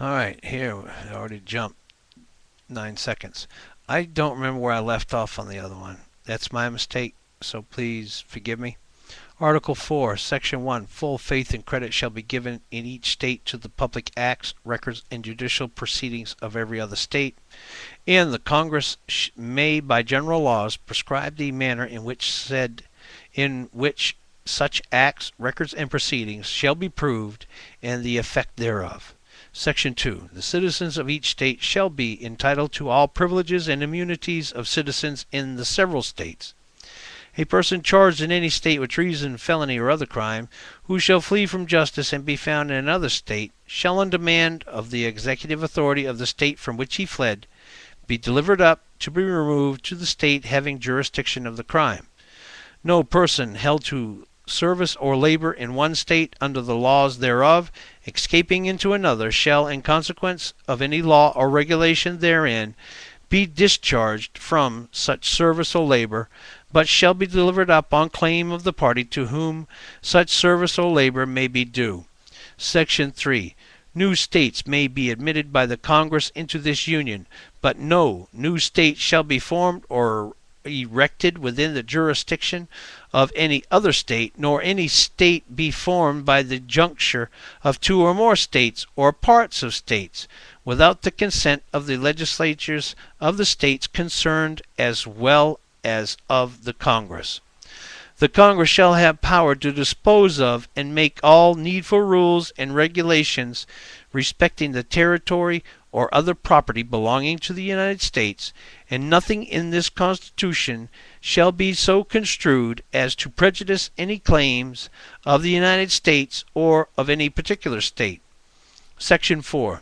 All right, here, I already jumped 9 seconds. I don't remember where I left off on the other one. That's my mistake, so please forgive me. Article 4, Section 1. Full faith and credit shall be given in each state to the public acts, records, and judicial proceedings of every other state. And the Congress may, by general laws, prescribe the manner in which such acts, records, and proceedings shall be proved, and the effect thereof. Section 2. The citizens of each state shall be entitled to all privileges and immunities of citizens in the several states. A person charged in any state with treason, felony, or other crime, who shall flee from justice and be found in another state, shall, on demand of the executive authority of the state from which he fled, be delivered up to be removed to the state having jurisdiction of the crime. No person held to service or labor in one state under the laws thereof, escaping into another, shall, in consequence of any law or regulation therein, be discharged from such service or labor, but shall be delivered up on claim of the party to whom such service or labor may be due. Section 3. New states may be admitted by the Congress into this Union, but no new state shall be formed or erected within the jurisdiction of any other state, nor any state be formed by the juncture of two or more states or parts of states, without the consent of the legislatures of the states concerned as well as of the Congress. The Congress shall have power to dispose of and make all needful rules and regulations respecting the territory or other property belonging to the United States, and nothing in this Constitution shall be so construed as to prejudice any claims of the United States or of any particular state. Section 4.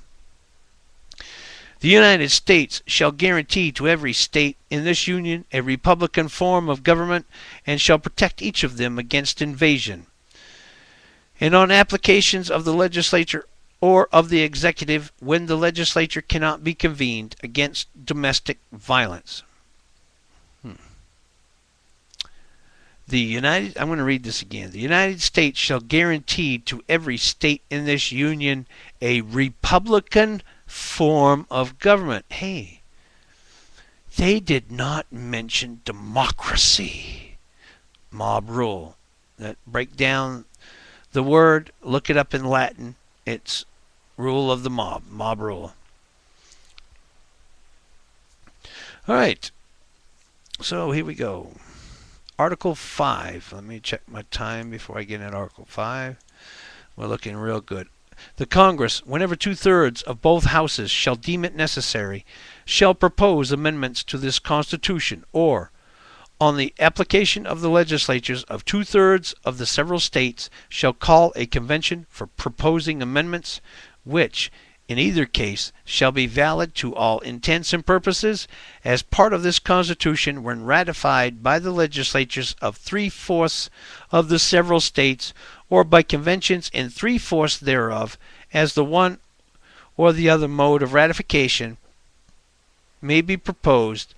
The United States shall guarantee to every state in this Union a republican form of government, and shall protect each of them against invasion, and on applications of the legislature or of the executive, when the legislature cannot be convened, against domestic violence. I'm going to read this again. The United States shall guarantee to every state in this Union a republican form of government. Hey, they did not mention democracy. Mob rule. Break down the word, look it up in Latin. It's rule of the mob. Mob rule. All right. So here we go. Article 5. Let me check my time before I get into Article 5. We're looking real good. The Congress, whenever 2/3 of both houses shall deem it necessary, shall propose amendments to this Constitution, or, on the application of the legislatures of 2/3 of the several states, shall call a convention for proposing amendments, which, in either case, shall be valid to all intents and purposes as part of this Constitution when ratified by the legislatures of 3/4 of the several states, or by conventions in 3/4 thereof, as the one or the other mode of ratification may be proposed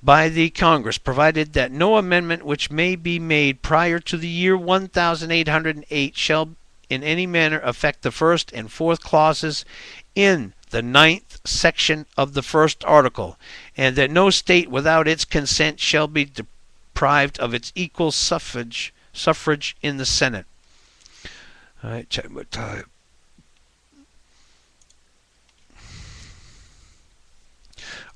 by the Congress, provided that no amendment which may be made prior to the year 1808 shall in any manner affect the first and fourth clauses in the 9th section of the first article, and that no state without its consent shall be deprived of its equal suffrage in the Senate. All right, check my time.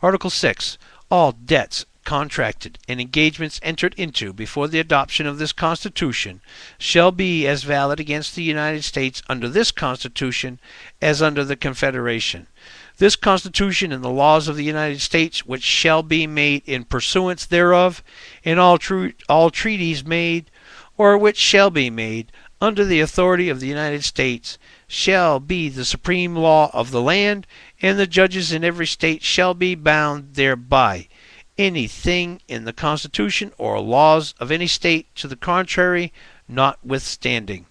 Article 6. All debts contracted and engagements entered into before the adoption of this Constitution shall be as valid against the United States under this Constitution as under the Confederation. This Constitution and the laws of the United States, which shall be made in pursuance thereof, and all treaties made, or which shall be made, under the authority of the United States, shall be the supreme law of the land, and the judges in every state shall be bound thereby. Anything in the Constitution or laws of any state to the contrary notwithstanding.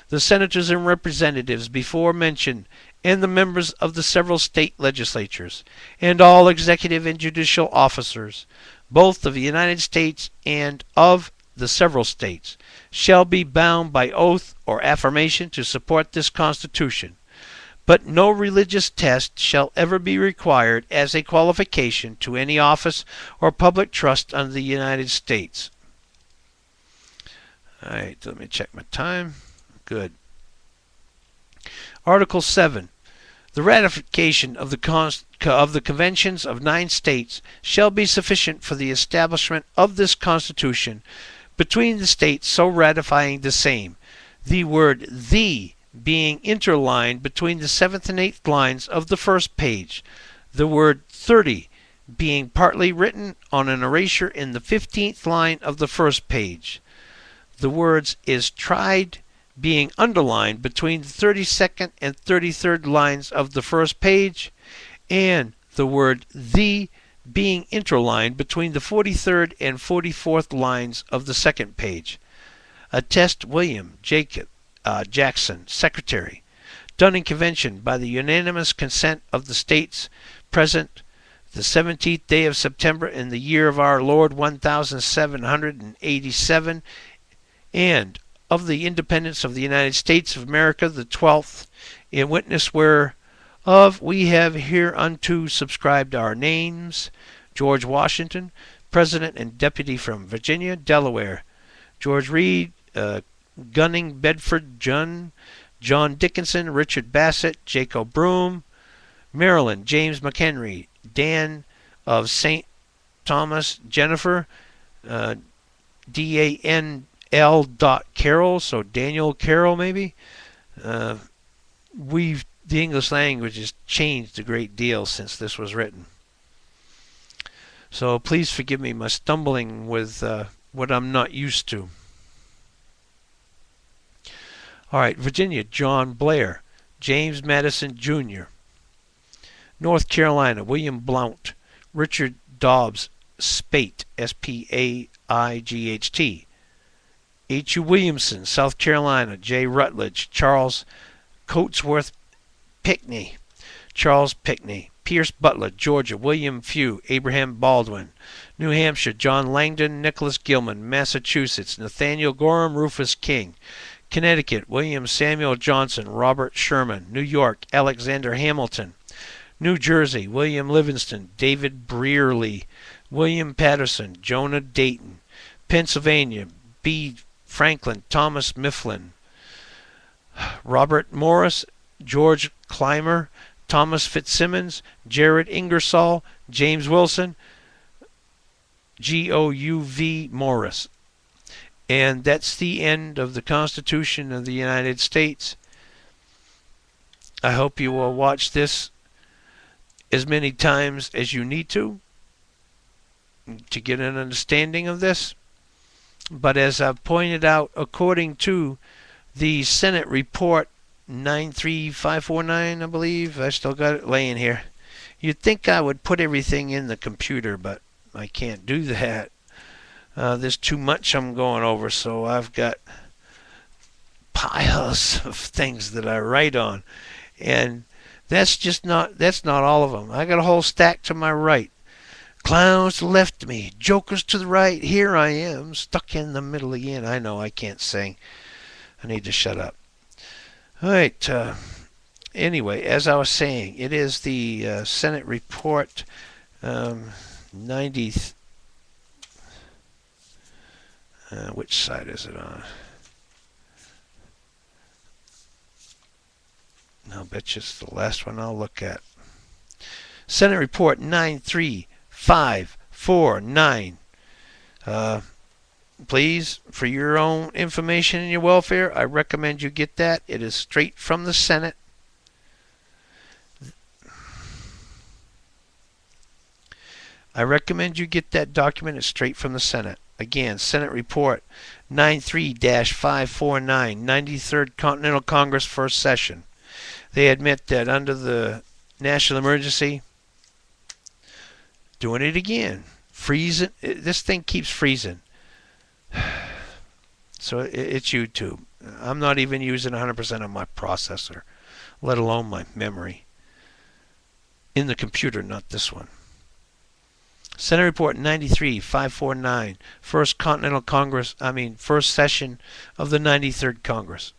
The senators and representatives before mentioned, and the members of the several state legislatures, and all executive and judicial officers, both of the United States and of the several states, shall be bound by oath or affirmation to support this Constitution. but no religious test shall ever be required as a qualification to any office or public trust under the United States. All right, let me check my time. Good. Article 7. The ratification of the conventions of 9 states shall be sufficient for the establishment of this Constitution between the states so ratifying the same, the word "the" being interlined between the 7th and 8th lines of the first page, the word "30" being partly written on an erasure in the 15th line of the first page, the words "is tried" being underlined between the 32nd and 33rd lines of the first page, and the word "the" being interlined between the 43rd and 44th lines of the second page. Attest William Jackson, Secretary. Done in convention by the unanimous consent of the states present the 17th day of September in the year of our Lord 1787, and of the independence of the United States of America the 12th, in witness whereof we have hereunto subscribed our names: George Washington, President and Deputy from Virginia, Delaware; George Reed, Gunning, Bedford; John Dickinson, Richard Bassett, Jacob Broome, Maryland; James McHenry, Dan of St. Thomas; Jennifer, DANL. Carroll, so Daniel Carroll maybe. The English language has changed a great deal since this was written. So please forgive me my stumbling with what I'm not used to. All right, Virginia, John Blair, James Madison Jr. North Carolina, William Blount, Richard Dobbs Spaight, Spaight. H.U. Williamson, South Carolina; J. Rutledge, Charles Coatsworth Pinckney, Charles Pinckney; Pierce Butler, Georgia; William Few, Abraham Baldwin; New Hampshire, John Langdon, Nicholas Gilman; Massachusetts, Nathaniel Gorham, Rufus King; Connecticut, William Samuel Johnson, Robert Sherman; New York, Alexander Hamilton; New Jersey, William Livingston, David Brearley, William Patterson, Jonah Dayton; Pennsylvania, B. Franklin, Thomas Mifflin; Robert Morris, George Clymer, Thomas Fitzsimmons, Jared Ingersoll, James Wilson, Gouv Morris. And that's the end of the Constitution of the United States. I hope you will watch this as many times as you need to get an understanding of this. But as I've pointed out, according to the Senate Report 93549, I believe, I still got it laying here. You'd think I would put everything in the computer, but I can't do that. There's too much I'm going over, so I've got piles of things that I write on. And that's not all of them. I got a whole stack to my right. Clowns to the left of me, jokers to the right. Here I am, stuck in the middle again. I know I can't sing. I need to shut up. All right. Anyway, as I was saying, it is the Senate Report 90. Which side is it on? I'll bet you it's the last one I'll look at. Senate Report 93549. Please, for your own information and your welfare, I recommend you get that. It is straight from the Senate. I recommend you get that document. It's straight from the Senate. Again, Senate Report 93-549, 93rd Continental Congress, first session. They admit that under the national emergency, doing it again, freezing. This thing keeps freezing. So it's YouTube. I'm not even using 100% of my processor, let alone my memory. In the computer, not this one. Senate Report 93-549, First Continental Congress, first session of the 93rd Congress.